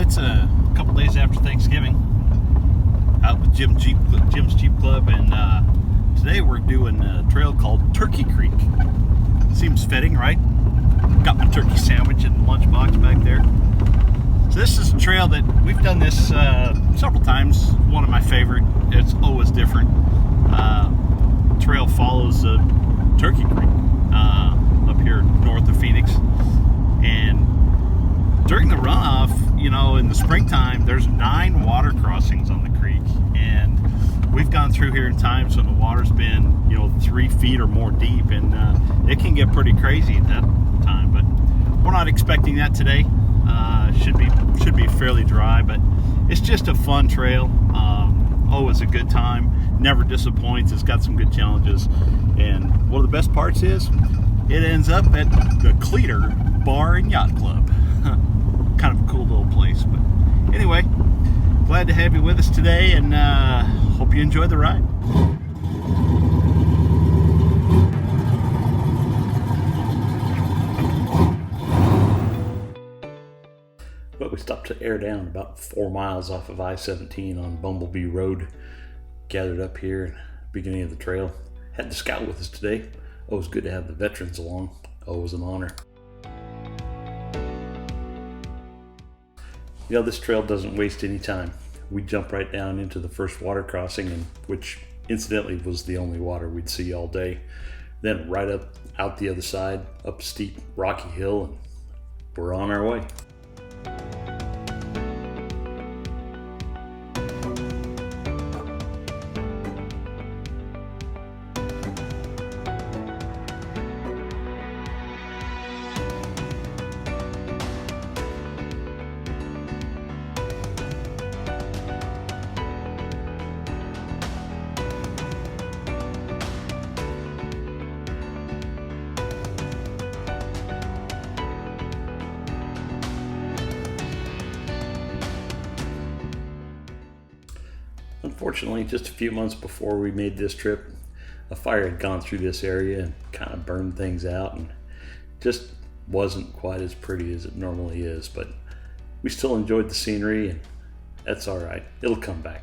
it's a couple days after Thanksgiving, out with Jim's Jeep Club, and today we're doing a trail called Turkey Creek. Seems fitting, right? Got my turkey sandwich in the lunchbox back there. So this is a trail that we've done this several times. One of my favorite. It's always different. Trail follows Turkey Creek up here north of Phoenix, and during the runoff, you know, in the springtime, there's 9 water crossings on the creek, and we've gone through here in times when the water's been, you know, 3 feet or more deep, and it can get pretty crazy at that time. But we're not expecting that today. Should be fairly dry, but it's just a fun trail. Always a good time. Never disappoints. It's got some good challenges, and one of the best parts is it ends up at the Cleator Bar and Yacht Club. Kind of a cool little place. But anyway, glad to have you with us today, and hope you enjoy the ride. But we stopped to air down about 4 miles off of I-17 on Bumblebee Road. Gathered up here at the beginning of the trail. Had the scout with us today. Always good to have the veterans along. Always an honor. You know, this trail doesn't waste any time. We jump right down into the first water crossing, and which incidentally was the only water we'd see all day. Then right up out the other side, up a steep rocky hill, and we're on our way. Unfortunately, just a few months before we made this trip, a fire had gone through this area and kind of burned things out, and just wasn't quite as pretty as it normally is, but we still enjoyed the scenery, and that's all right. It'll come back.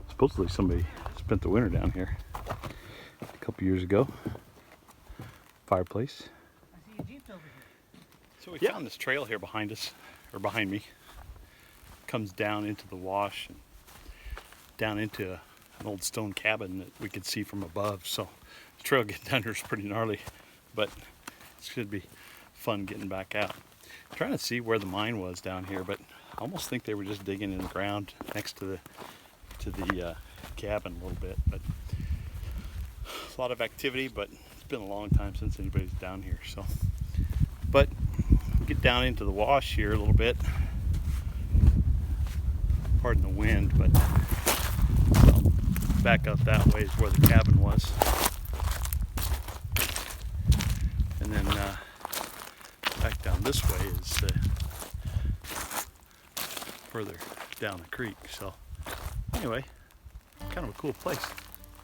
Supposedly somebody spent the winter down here a couple years ago. Fireplace. I see a Jeep over here. So we found this trail here behind us, or behind me. Comes down into the wash and down into an old stone cabin that we could see from above. So the trail getting down here is pretty gnarly, but it should be fun getting back out. trying to see where the mine was down here, but I almost think they were just digging in the ground next to the cabin a little bit. But a lot of activity, but it's been a long time since anybody's down here. So, but we'll get down into the wash here a little bit. Pardon the wind, but well, back up that way is where the cabin was, and then back down this way is further down the creek. So anyway, kind of a cool place.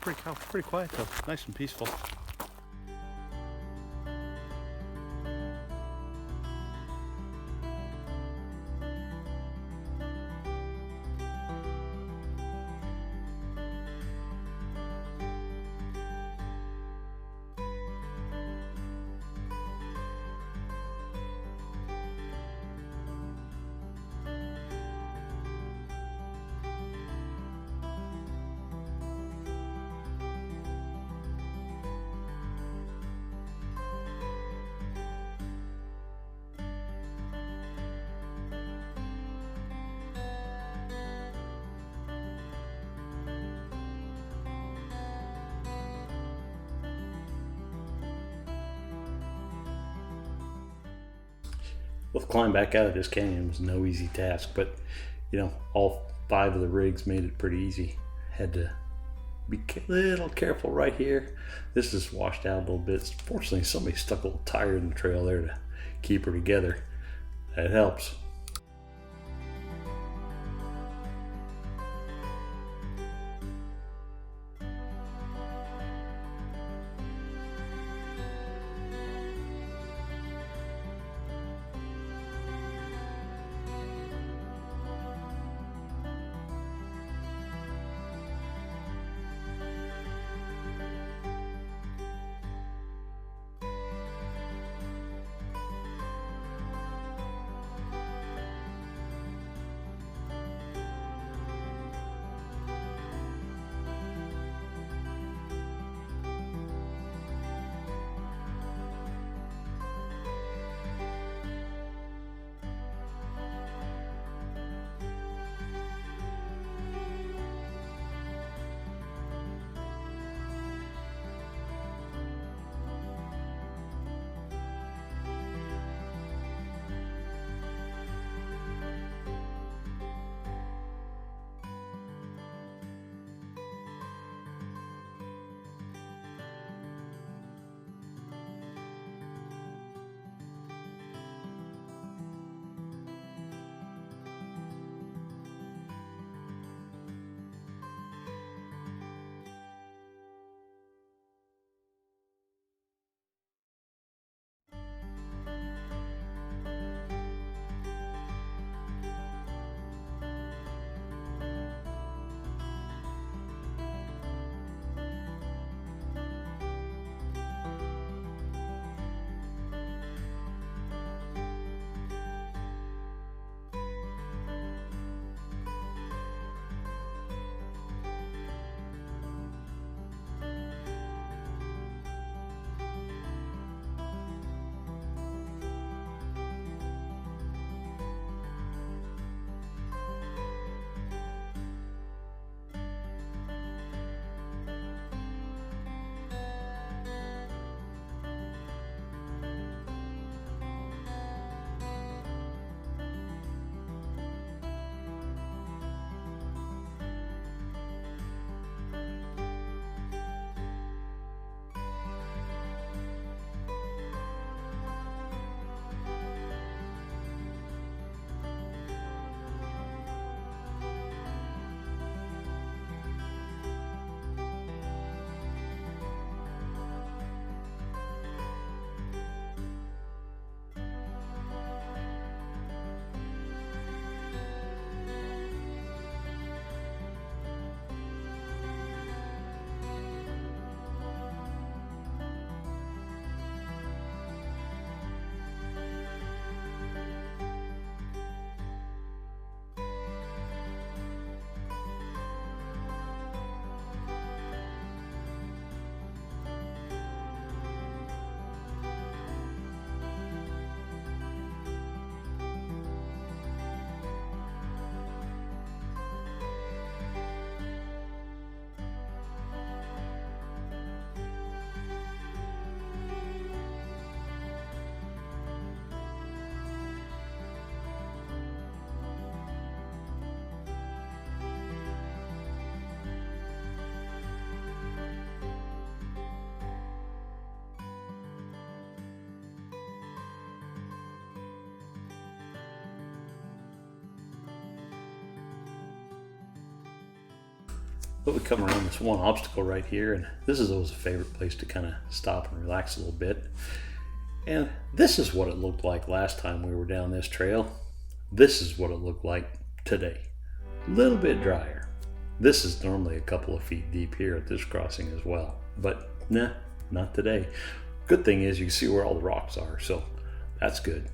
Pretty quiet though, nice and peaceful. Well, the climb back out of this canyon was no easy task, but you know, all 5 of the rigs made it pretty easy. Had to be a little careful right here. This is washed out a little bit. Fortunately, somebody stuck a little tire in the trail there to keep her together. That helps. But we come around this one obstacle right here, and this is always a favorite place to kind of stop and relax a little bit. And this is what it looked like last time we were down this trail. This is what it looked like today. A little bit drier. This is normally a couple of feet deep here at this crossing as well. But nah, not today. Good thing is you can see where all the rocks are, so that's good.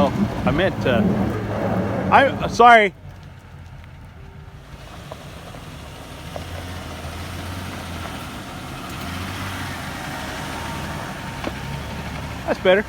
Oh, I meant I'm sorry. That's better.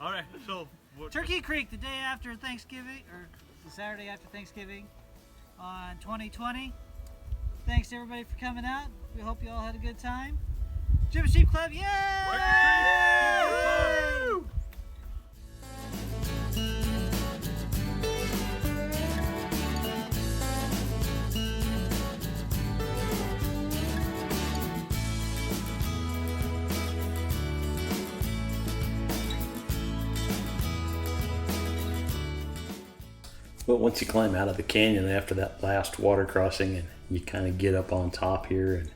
All right, so Turkey Creek, the day after Thanksgiving, or the Saturday after Thanksgiving on 2020. Thanks everybody for coming out. We hope you all had a good time. Jim's Jeep Club, yay! Woo! But once you climb out of the canyon after that last water crossing and you kind of get up on top here, and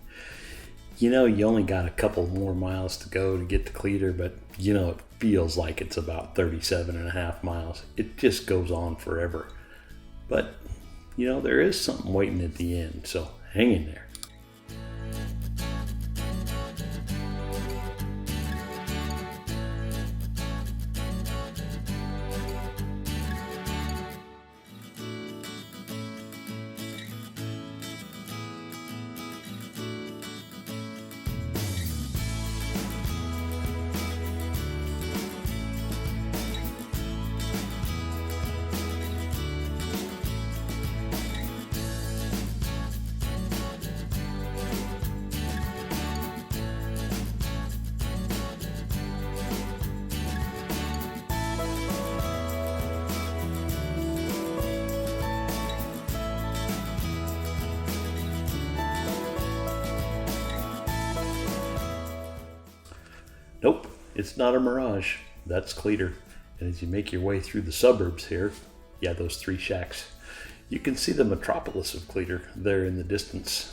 you only got a couple more miles to go to get to Cleator, but it feels like it's about 37.5 miles. It just goes on forever. But there is something waiting at the end, so hang in there. Nope, it's not a mirage. That's Cleator. And as you make your way through the suburbs here, yeah, those 3 shacks, you can see the metropolis of Cleator there in the distance.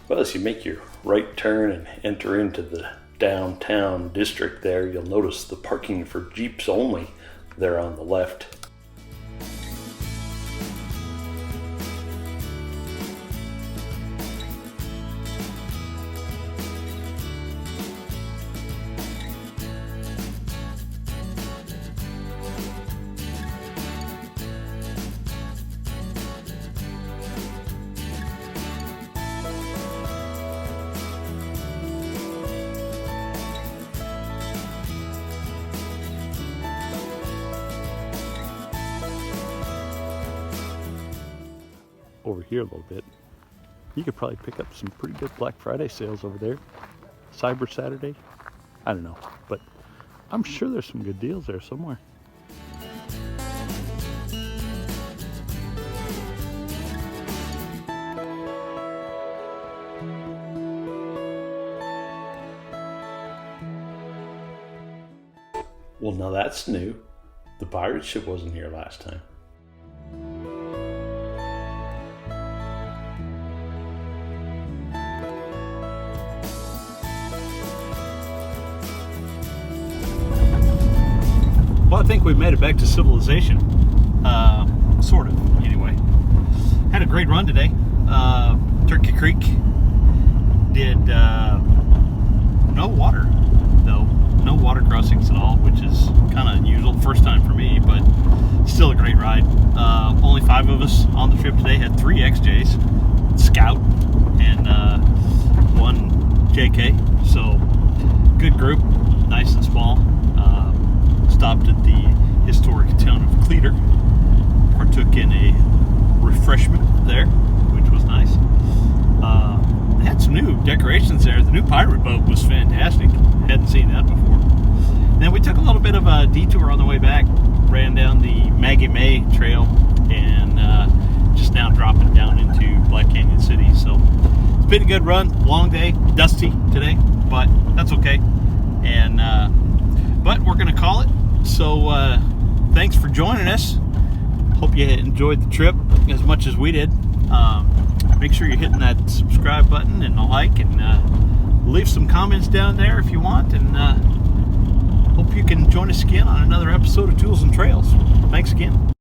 Well, as you make your right turn and enter into the downtown district there, you'll notice the parking for Jeeps only there on the left. Over here a little bit, you could probably pick up some pretty good Black Friday sales over there. Cyber Saturday, I don't know, but I'm sure there's some good deals there somewhere. Well, now that's new. The pirate ship wasn't here last time. Well, I think we made it back to civilization. Sort of, anyway. Had a great run today. Turkey Creek. Did no water, though. No water crossings at all, which is kind of unusual. First time for me, but still a great ride. Only 5 of us on the trip today. Had 3 XJs, Scout, and 1 JK. So, good group, nice and small. Stopped at the historic town of Cleator, partook in a refreshment there, which was nice. They had some new decorations there. The new pirate boat was fantastic. Hadn't seen that before. Then we took a little bit of a detour on the way back, ran down the Maggie May Trail, and just now dropping down into Black Canyon City. So it's been a good run, long day, dusty today, but that's okay. And but we're gonna call it. So thanks for joining us. Hope you enjoyed the trip as much as we did. Make sure you're hitting that subscribe button and the like, and leave some comments down there if you want, and hope you can join us again on another episode of Tools and Trails. Thanks again.